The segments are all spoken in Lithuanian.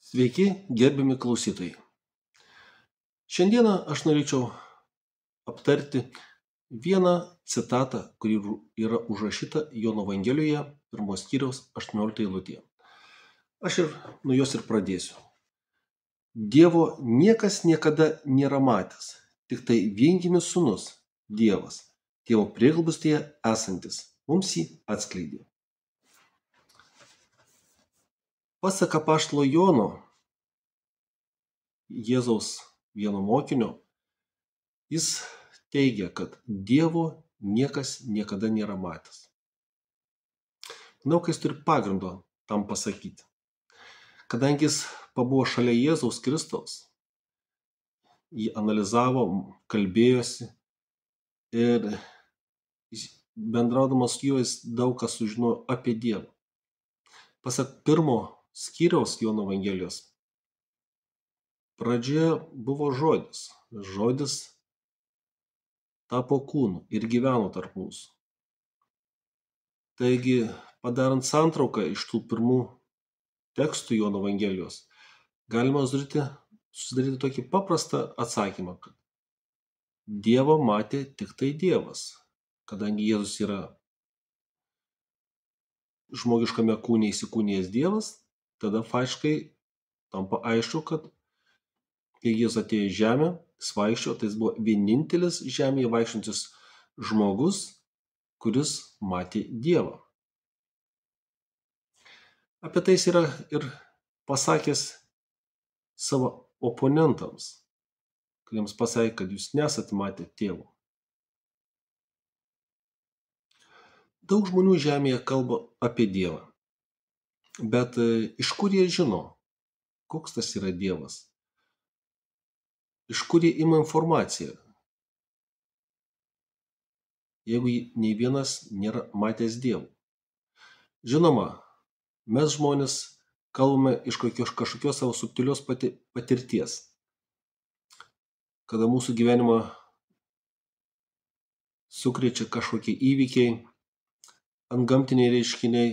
Sveiki, gerbiami klausytojai. Šiandieną aš norėčiau aptarti vieną citatą, kuri yra užrašyta Jono Evangelijoje 1 skyriaus 18 eilutėje. Aš ir nuo jos ir pradėsiu. Dievo niekas niekada nėra matęs, tik tai viengimis sūnus, Dievas, Tėvo prieglobstyje esantis, mums jį atskleidė. Pasak apaštalo Jono, Jėzaus vieno mokinio, jis teigia, kad Dievo niekas niekada nėra matęs. Manau, kad jis turi pagrindo tam pasakyti. Kadangi jis pabuvo šalia Jėzaus Kristaus, jį analizavo, kalbėjosi ir bendraudamas su juo jis daug ką sužinojo apie Dievą. Pasak 1 skyriaus Jono Evangelijos, pradžioje buvo žodis. Žodis tapo kūnu ir gyveno tarp mūsų. Taigi, padarant santrauką iš tų pirmų tekstų Jono Evangelijos, galima susidaryti tokį paprastą atsakymą, kad Dievą matė tik tai Dievas. Kadangi Jėzus yra žmogiškame kūne įsikūnijęs Dievas, tada faktiškai tampa aišku, kad kai Jėzus atėjo į žemę, jis vaikščiojo, tai jis buvo vienintelis žemėje vaikščiojantis žmogus, kuris matė Dievą. Apie tai jis yra ir pasakęs savo oponentams, kuriems pasakė, kad jūs nesat matę Tėvo. Daug žmonių žemėje kalba apie Dievą, bet iš kur jie žino, koks tas yra Dievas? Iš kur jie ima informaciją, jeigu nei vienas nėra matęs Dievo? Žinoma, mes žmonės kalbame iš kažkokios savo subtilios patirties, kada mūsų gyvenimą sukrečia kažkokie įvykiai, antgamtiniai reiškiniai,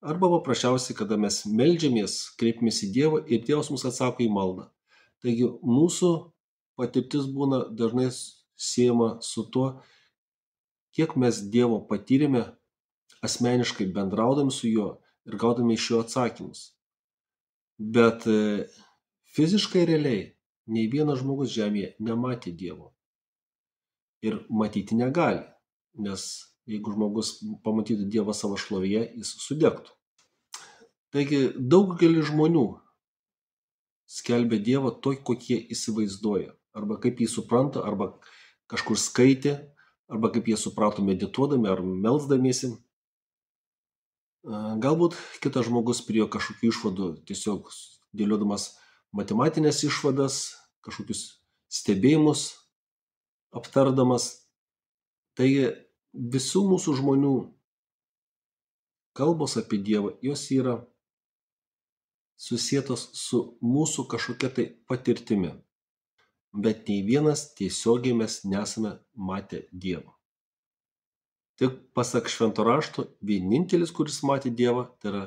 arba paprasčiausiai, kada mes meldžiamės, kreipiamės į Dievą ir Dievas mums atsako į maldą. Taigi mūsų patirtis būna dažnai siejama su tuo, kiek mes Dievo patyrėme asmeniškai bendraudami su juo ir gaudami iš jo atsakymus. Bet fiziškai realiai nei vienas žmogus žemėje nematė Dievo ir matyti negali, nes jeigu žmogus pamatytų Dievą savo šlovėje, jis sudegtų. Taigi daugelis žmonių skelbia Dievą tokį, kokie įsivaizduoja, arba kaip jį supranta, arba kažkur skaitė, arba kaip jie suprato medituodami ar melsdamiesi. Galbūt kitas žmogus priėjo kažkokių išvadų, tiesiog dėliodamas matematinės išvadas, kažkokius stebėjimus aptardamas. Taigi visų mūsų žmonių kalbos apie Dievą, jos yra susietos su mūsų kažkokia tai patirtimi. Bet nei vienas tiesiogiai mes nesame matę Dievo. Tik pasak Švento rašto, vienintelis, kuris matė Dievą, tai yra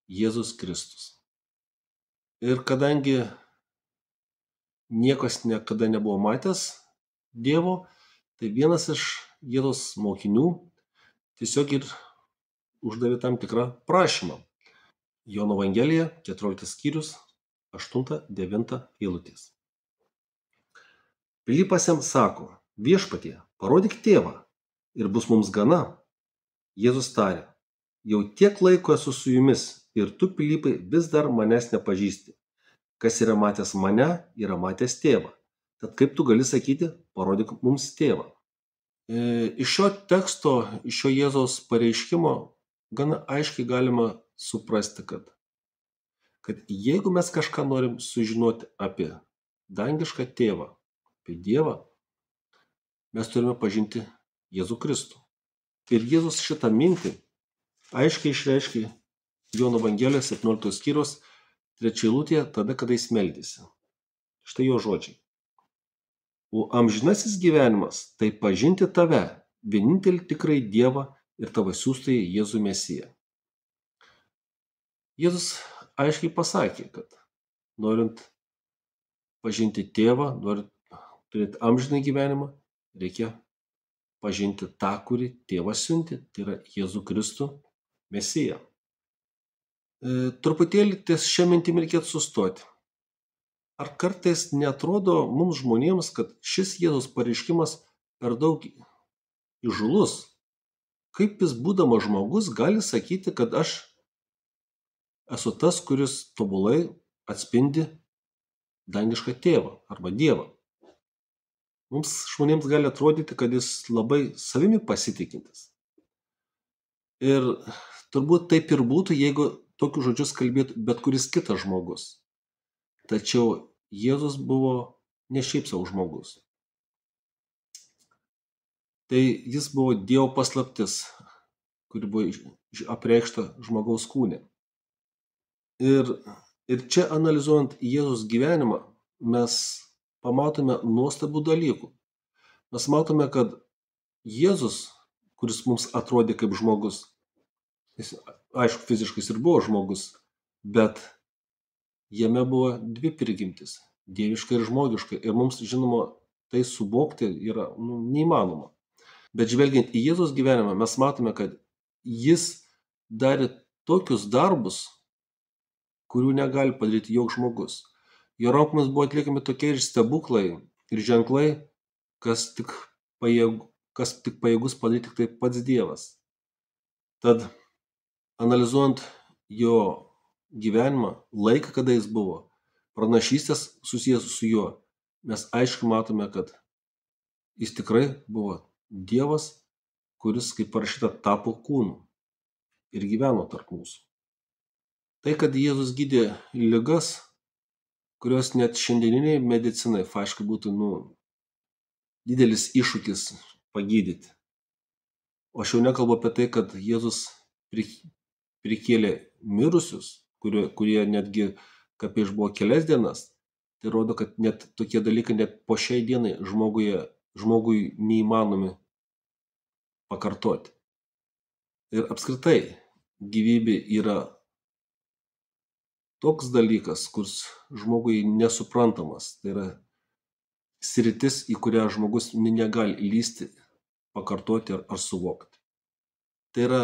Jėzus Kristus. Ir kadangi niekas niekada nebuvo matęs Dievo, tai vienas iš Jėzaus mokinių tiesiog ir uždavė tam tikrą prašymą. Jono Evangelija, 14 skyrius, 8-9 eilutės. Pilypas jam sako, viešpatie, parodyk Tėvą ir bus mums gana. Jėzus tarė, jau tiek laiko esu su jumis ir tu, Pilypai, vis dar manęs nepažįsti. Kas yra matęs mane, yra matęs Tėvą. Tad kaip tu gali sakyti, parodyk mums Tėvą? Iš šio teksto, iš šio Jėzaus pareiškimo gana aiškiai galima suprasti, kad jeigu mes kažką norim sužinoti apie dangišką Tėvą, apie Dievą, mes turime pažinti Jėzų Kristų. Ir Jėzus šitą mintį aiškiai išreiškė Jono Evangelijos 17 skyriaus 3 eilutėje, tada, kada jis meldėsi. Štai jo žodžiai. O amžinasis gyvenimas tai pažinti tave, vienintelį tikrai Dievą ir tavo siųstąjį Jėzų Mesiją. Jėzus aiškiai pasakė, kad norint pažinti tėvą, norint turėti amžiną gyvenimą, reikia pažinti tą, kurį tėvas siuntė, tai yra Jėzų Kristų, Mesiją. Truputėlį ties šią mintimį reikėtų sustoti. Ar kartais netrodo mums žmonėms, kad šis Jėzaus pareiškimas per daug įžūlus? Kaip jis, būdamas žmogus, gali sakyti, kad aš esu tas, kuris tobulai atspindi dangišką tėvą arba Dievą? Mums žmonėms gali atrodyti, kad jis labai savimi pasitikintis. Ir turbūt taip ir būtų, jeigu tokius žodžius kalbėtų bet kuris kitas žmogus. Tačiau Jėzus buvo ne šiaip savo žmogus. Tai jis buvo Dievo paslaptis, kuri buvo apreikšta žmogaus kūne. Ir čia analizuojant Jėzus gyvenimą, mes pamatome nuostabių dalykų. Mes matome, kad Jėzus, kuris mums atrodė kaip žmogus, jis, aišku, fiziškai ir buvo žmogus, bet jame buvo dvi prigimtis - dieviška ir žmogiška. Ir mums, žinoma, tai suvokti yra neįmanoma. Bet žvelgiant į Jėzus gyvenimą, mes matome, kad jis darė tokius darbus, kurių negali padaryti joks žmogus. Jo rankomis buvo atliekami tokie ir stebuklai, ir ženklai, kas tik pajėgus padaryti tik tai pats Dievas. Tad analizuojant jo gyvenimą, laiką, kada jis buvo, pranašystės susijęs su juo, mes aiškiai matome, kad jis tikrai buvo Dievas, kuris, kaip parašyta, tapo kūnu ir gyveno tarp mūsų. Tai, kad Jėzus gydė ligas, kurios net šiandieniniai medicinai faktiškai būtų didelis iššūkis pagydyti. O aš jau nekalbu apie tai, kad Jėzus prikėlė mirusius, kurie netgi kapė išbuvo kelias dienas. Tai rodo, kad net tokie dalykai net po šiai dienai žmogui neįmanomi pakartoti. Ir apskritai gyvybė yra toks dalykas, kuris žmogui nesuprantamas. Tai yra sritis, į kurią žmogus negali lysti, pakartoti ar suvokti. Tai yra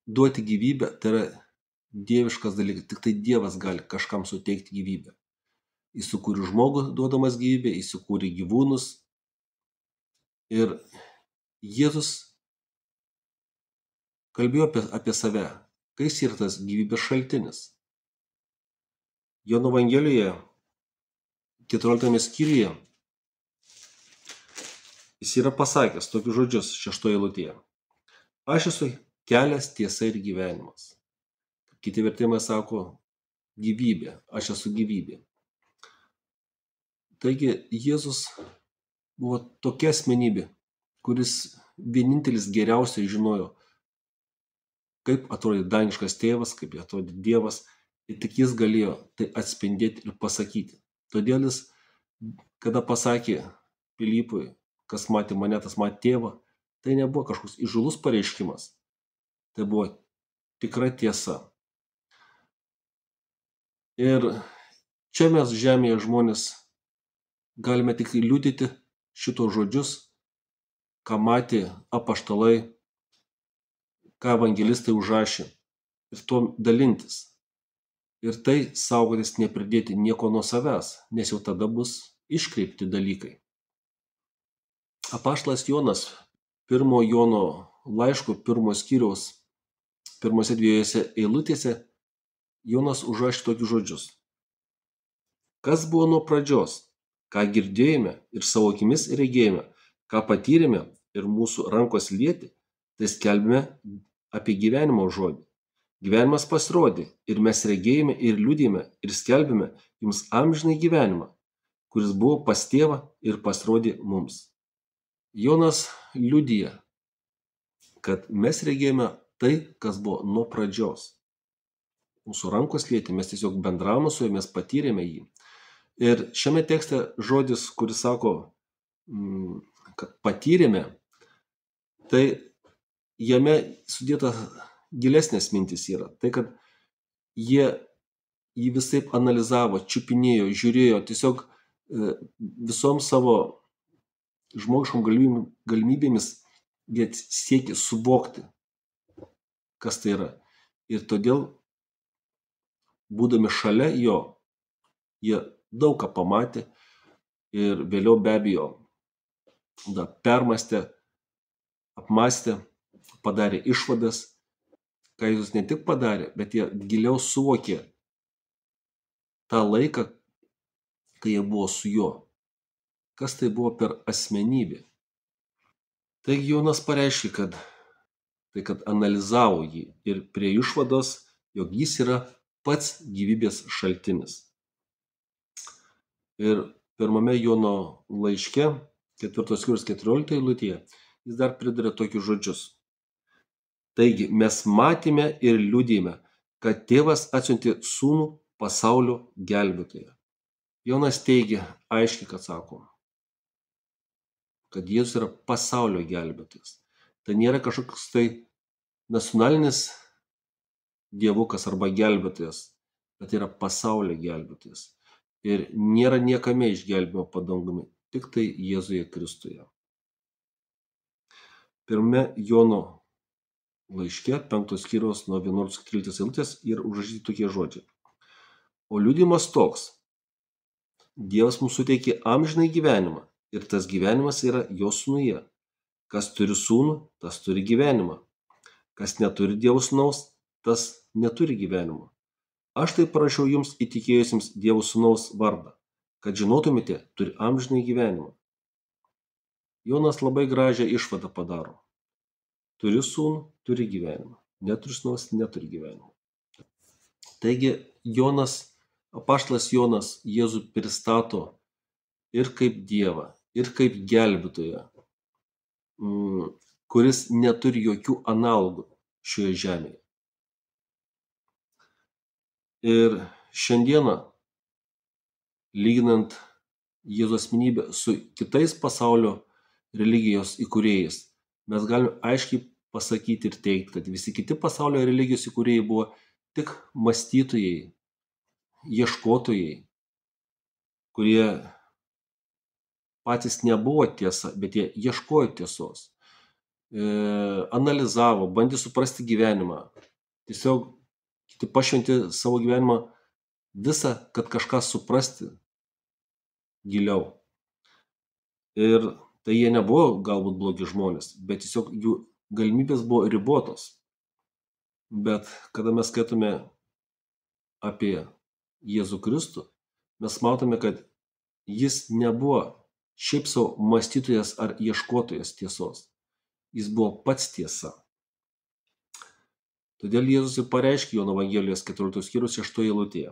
duoti gyvybę, tai yra dieviškas dalykas. Tik tai Dievas gali kažkam suteikti gyvybę. Jis sukūrė žmogų duodamas gyvybę, jis sukūrė gyvūnus. Ir Jėzus kalbėjo apie save, kai jis yra tas gyvybės šaltinis. Jono Evangelijoje 14 skyriuje jis yra pasakęs tokius žodžius 6 eilutėje. Aš esu kelias, tiesa ir gyvenimas. Kiti vertimai sako gyvybė, aš esu gyvybė. Taigi Jėzus buvo tokia asmenybė, kuris vienintelis geriausiai žinojo, kaip atrodė dangiškas tėvas, kaip atrodė Dievas, ir tik jis galėjo tai atspindėti ir pasakyti. Todėl jis, kada pasakė Pilypui, kas matė mane, tas matė tėvą, tai nebuvo kažkoks įžūlus pareiškimas, tai buvo tikra tiesa. Ir čia mes žemėje žmonės galime tik liudyti šitos žodžius, ką matė apaštalai, ką evangelistai užrašė, ir tuo dalintis. Ir tai saugotis nepridėti nieko nuo savęs, nes jau tada bus iškreipti dalykai. Apaštalas Jonas 1 Jono laiško 1 skyriaus pirmose 2 eilutėse Jonas užrašė tokius žodžius. Kas buvo nuo pradžios, ką girdėjome ir savo akimis regėjome, ką patyrėme ir mūsų rankos lietė, tai skelbime apie gyvenimo žodį. Gyvenimas pasirodė ir mes regėjome ir liudijame ir skelbėme jums amžinai gyvenimą, kuris buvo pas tėvą ir pasirodė mums. Jonas liudija, kad mes regėjome tai, kas buvo nuo pradžios. Mūsų rankos lietė, mes tiesiog bendravome su juo, mes patyrėme jį. Ir šiame tekste žodis, kuris sako, kad patyrėme, tai jame sudėta gilesnės mintis yra. Tai, kad jie jį visaip analizavo, čiupinėjo, žiūrėjo, tiesiog visom savo žmogiškom galimybėmis jie siekė suvokti, kas tai yra. Ir todėl, būdami šalia jo, jie daug ką pamatė ir vėliau be abejo permastė, apmastė, padarė išvadas, ką Jėzus ne tik padarė, bet jie giliau suvokė tą laiką, kai jie buvo su juo. Kas tai buvo per asmenybė. Taigi Jonas pareiškė, kad analizavo jį ir prie išvados, jog jis yra pats gyvybės šaltinis. Ir pirmame Jono laiške, 4 skyriaus 14 eilutėje, jis dar pridarė tokius žodžius. Taigi mes matėme ir liudijame, kad tėvas atsiuntė sūnų pasaulio gelbėtoją. Jonas teigia aiškiai, kad sako, kad Jėzus yra pasaulio gelbėtojas. Tai nėra kažkoks tai nacionalinis dievukas arba gelbėtojas, bet yra pasaulio gelbėtojas. Ir nėra niekame išgelbėjimo padangumi, tik tai Jėzuje Kristuje. Pirmame Jono laiške, 5 skyriaus nuo 11-13 eilutės ir užrašyti tokie žodžiai. O liudijimas toks. Dievas mums suteikė amžinai gyvenimą ir tas gyvenimas yra jo sūnuje. Kas turi sūnų, tas turi gyvenimą. Kas neturi Dievo sūnaus, tas neturi gyvenimo. Aš tai parašiau jums įtikėjusiems Dievo sūnaus vardą, kad žinotumėte, turi amžinai gyvenimą. Jonas labai gražią išvadą padaro. Turi sūnų, turi gyvenimą. Neturi sūnaus, neturi gyvenimo. Taigi apaštalas Jonas Jėzų pristato ir kaip Dievą, ir kaip gelbėtoją, kuris neturi jokių analogų šioje žemėje. Ir šiandieną, lyginant Jėzų asmenybę su kitais pasaulio religijos įkūrėjais, mes galime aiškiai pasakyti ir teikti, kad visi kiti pasaulio religijos įkūrėjai buvo tik mąstytojai, ieškotojai, kurie patys nebuvo tiesa, bet jie ieškojo tiesos, analizavo, bandė suprasti gyvenimą. Tiesiog kiti pašventė savo gyvenimą visą, kad kažką suprasti giliau. Ir tai jie nebuvo galbūt blogi žmonės, bet tiesiog jų galimybės buvo ribotos. Bet kada mes skaitome apie Jėzų Kristų, mes matome, kad jis nebuvo šiaip savo mąstytojas ar ieškotojas tiesos. Jis buvo pats tiesa. Todėl Jėzus ir pareiškė Jono Evangelijos 14 skyriaus 6 eilutėje.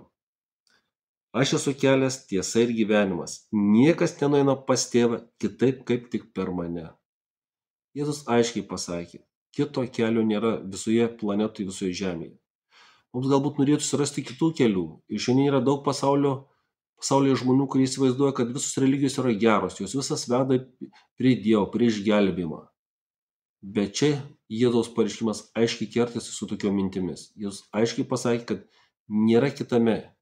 Aš esu kelias, tiesa ir gyvenimas. Niekas nenueina pas tėvą kitaip, kaip tik per mane. Jėzus aiškiai pasakė, kito kelio nėra visoje planetoje, visoje žemėje. Mums galbūt norėtų surasti kitų kelių. Ir šiandien yra daug pasaulyje žmonių, kurie įsivaizduoja, kad visos religijos yra geros, jos visas veda prie Dievo, prie išgelbėjimo. Bet čia Jėzaus pareiškimas aiškiai kertasi su tokio mintimis. Jėzus aiškiai pasakė, kad nėra kitame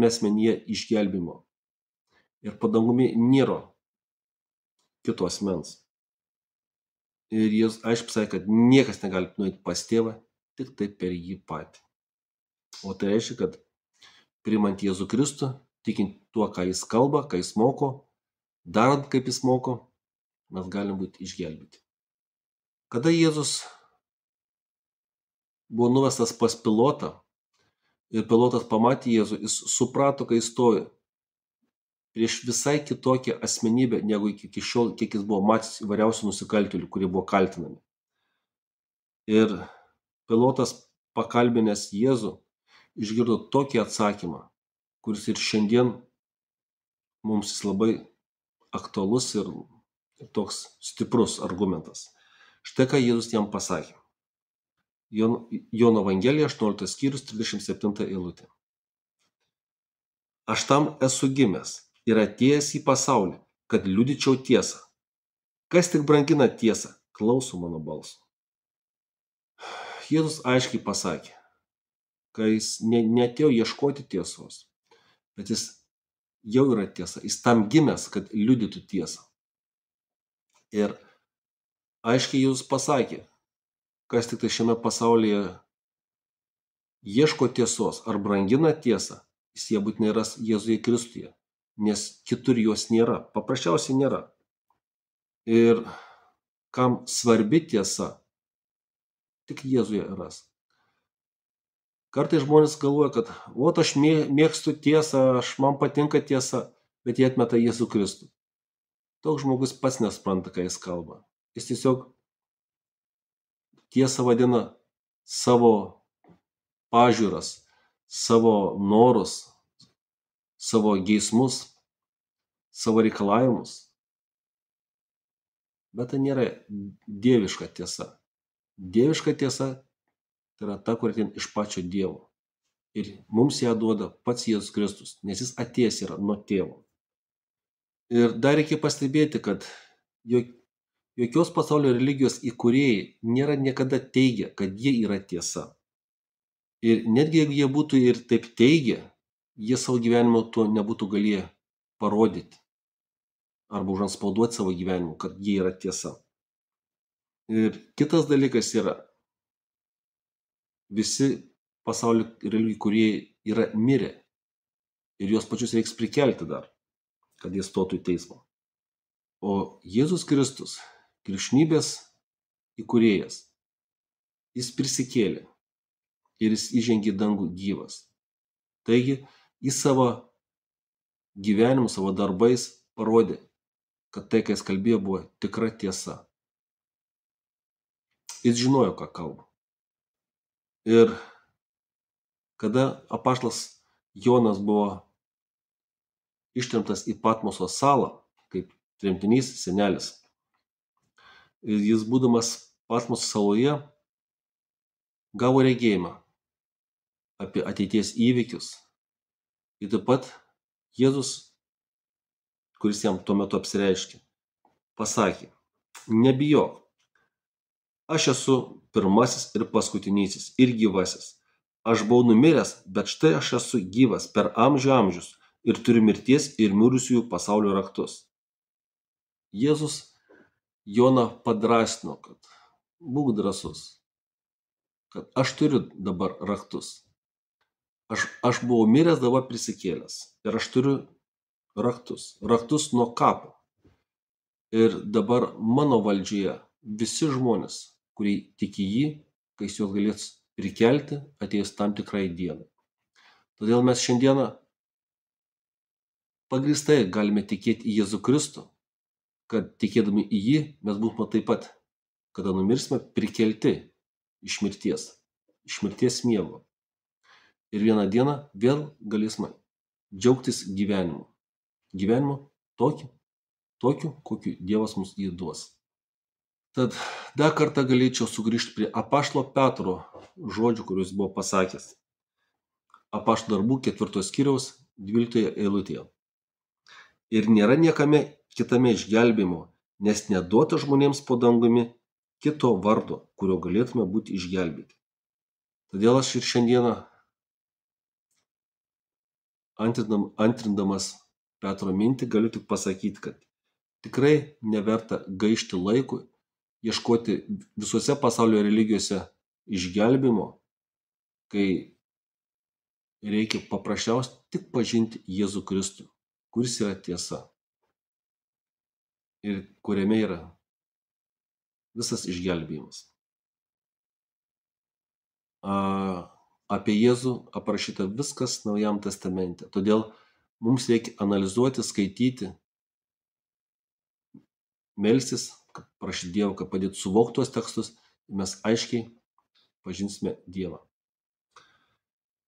asmenyje išgelbėjimo. Ir padangumi nėra kito asmens. Ir Jėzus aiškiai pasakė, kad niekas negali nueiti pas tėvą, tik tai per jį patį. O tai reiškia, kad priimant Jėzų Kristų, tikint tuo, ką jis kalba, ką jis moko, darant, kaip jis moko, mes galim būti išgelbėti. Kada Jėzus buvo nuvestas pas Pilotą ir Pilotas pamatė Jėzų, jis suprato, kai jis stovi prieš visai kitokią asmenybę, negu iki šiol, kiek jis buvo matęs įvairiausių nusikaltėlių, kurie buvo kaltinami. Ir Pilotas, pakalbinęs Jėzų, išgirdo tokį atsakymą, kuris ir šiandien mums labai aktualus ir toks stiprus argumentas. Štai ką Jėzus jam pasakė. Jono Evangelija 18 skyrius 37 eilutė. Aš tam esu gimęs ir atėjęs į pasaulį, kad liudyčiau tiesą. Kas tik brangina tiesą, klauso mano balso. Jėzus aiškiai pasakė, kai jis neatėjo ieškoti tiesos, bet jis jau yra tiesa. Jis tam gimęs, kad liudytų tiesą. Ir aiškiai Jėzus pasakė, kas tik tai šiame pasaulyje ieško tiesos ar brangina tiesą, jis ją būtinai ras Jėzuje Kristuje, nes kitur jos nėra, paprasčiausiai nėra. Ir kam svarbi tiesa, tik Jėzuje ras. Kartais žmonės galvoja, kad aš mėgstu tiesą, man patinka tiesa, bet jie atmeta Jėzų Kristų. Toks žmogus pats nespranta, ką jis kalba. Jis tiesiog tiesą vadina savo pažiūras, savo norus, savo geismus, savo reikalavimus. Bet tai nėra dieviška tiesa. Dieviška tiesa tai yra ta, kur ateina iš pačio Dievo. Ir mums ją duoda pats Jėzus Kristus, nes jis atėjęs yra nuo tėvo. Ir dar reikia pastebėti, kad jokios pasaulio religijos įkūrėjai nėra niekada teigę, kad jie yra tiesa. Ir netgi jeigu jie būtų ir taip teigę, jie savo gyvenimo to nebūtų galėję parodyti arba užantspauduoti savo gyvenimu, kad jie yra tiesa. Ir kitas dalykas yra, visi pasaulio religijų kūrėjai yra mirę ir juos pačius reiks prikelti dar, kad jie stotų į teismą. O Jėzus Kristus, krikščionybės įkūrėjas, jis prisikėlė ir jis įžengė į dangų gyvas. Taigi, jis savo gyvenimu, savo darbais parodė, kad tai, ką jis kalbėjo, buvo tikra tiesa. Jis žinojo, ką kalba. Ir kada apaštalas Jonas buvo ištremtas į Patmoso salą, kaip tremtinys senelis, ir jis būdamas Patmoso saloje gavo regėjimą apie ateities įvykius. Ir taip pat Jėzus, kuris jam tuo metu apsireiškė, pasakė, nebijok, aš esu pirmasis ir paskutinysis ir gyvasis. Aš buvau numiręs, bet štai aš esu gyvas per amžius ir turiu mirties ir mirusiųjų pasaulio raktus. Jėzus Joną padrąsino, kad būk drąsus, kad aš turiu dabar raktus. Aš buvau miręs, dabar prisikėlęs ir aš turiu raktus nuo kapo. Ir dabar mano valdžioje visi žmonės, kurie tiki jį, kai jis juos galės prikelti, atėjus tam tikrai dienai. Todėl mes šiandieną pagrįstai galime tikėti į Jėzų Kristų, kad tikėdami į jį mes būtume taip pat, kada numirsime, prikelti iš mirties miego. Ir vieną dieną vėl galėsime džiaugtis gyvenimu. Gyvenimu tokiu, kokiu Dievas mums jį duos. Tad dar kartą galėčiau sugrįžti prie apaštalo Petro žodžių, kuriuos buvo pasakęs. Apaštalų darbų 4 skyriaus 12 eilutėje. Ir nėra niekame kitame išgelbėjimo, nes neduota žmonėms po dangumi kito vardo, kurio galėtume būti išgelbėti. Todėl aš ir šiandieną antrindamas Petro mintį galiu tik pasakyti, kad tikrai neverta gaišti laikui, ieškoti visose pasaulio religijose išgelbėjimo, kai reikia paprasčiausiai tik pažinti Jėzų Kristų, kuris yra tiesa ir kuriame yra visas išgelbėjimas. Apie Jėzų aprašyta viskas Naujajam testamente. Todėl mums reikia analizuoti, skaityti, melstis, kad prašyti Dievo, kad padėtų suvokti tuos tekstus, ir mes aiškiai pažinsime Dievą.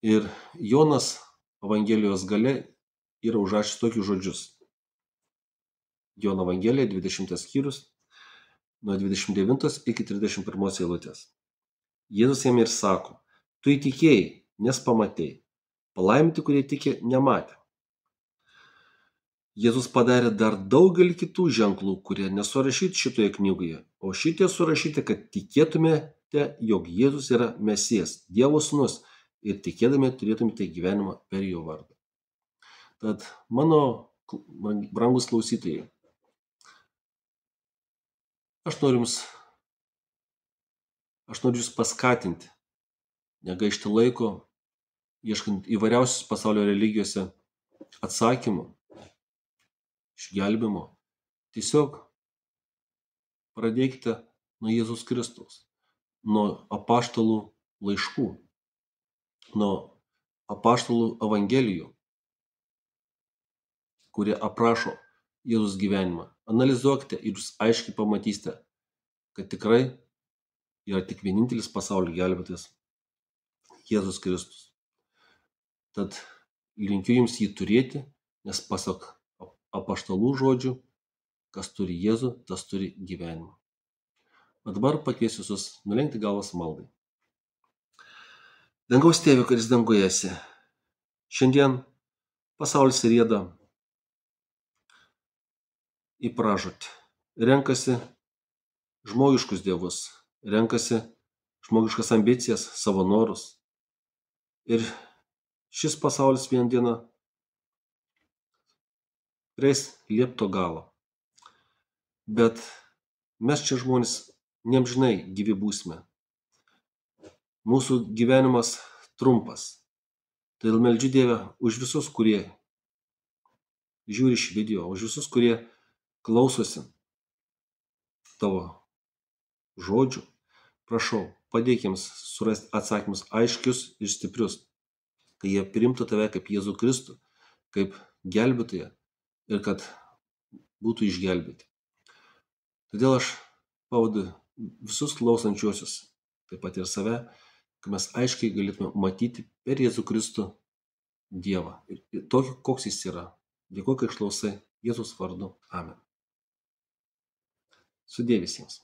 Ir Jonas Evangelijos gale yra užrašęs tokius žodžius. Jono Evangelija 20 skyrius, nuo 29 iki 31 eilutės. Jėzus jam ir sako, tu įtikėjai, nes pamatei, palaiminti, kurie tikė, nematė. Jėzus padarė dar daugelį kitų ženklų, kurie nesurašyti šitoje knygoje, o šitie surašyti, kad tikėtumėte, jog Jėzus yra Mesijas, Dievo sūnus, ir tikėdami turėtumėte gyvenimą per jo vardą. Tad mano brangus klausytojai, aš noriu jūs paskatinti, negaišti laiko, ieškant įvairiausios pasaulio religijose atsakymų, išgelbimo. Tiesiog pradėkite nuo Jėzus Kristaus, nuo apaštalų laiškų, nuo apaštalų evangelijų, kurie aprašo Jėzus gyvenimą. Analizuokite ir jūs aiškiai pamatysite, kad tikrai yra tik vienintelis pasaulio gelbėtojas – Jėzus Kristus. Tad linkiu jums jį turėti, nes pasak apaštalų žodžių, kas turi Jėzų, tas turi gyvenimą. O dabar pakviesiu visus nulenkti galvas maldai. Dangaus Tėve, kuris danguje esi, šiandien pasaulis rieda į pražūtį. Renkasi žmogiškus dievus, renkasi žmogiškas ambicijas, savo norus. Ir šis pasaulis vieną dieną prieis liepto galo. Bet mes čia žmonės neamžinai gyvi būsime. Mūsų gyvenimas trumpas. Todėl meldžiu Dievę už visus, kurie žiūri šį video, už visus, kurie klausosi tavo žodžių. Prašau, padėk jiems surasti atsakymus aiškius ir stiprius, kai jie priimtų tave kaip Jėzų Kristų, kaip gelbėtoją ir kad būtų išgelbėti. Todėl aš pavadu visus klausančiuosius, taip pat ir save, kad mes aiškiai galėtume matyti per Jėzų Kristų Dievą. Ir tokį, koks jis yra. Dėkuoju, kad išklausai Jėzus vardu. Amen. Sudie visiems.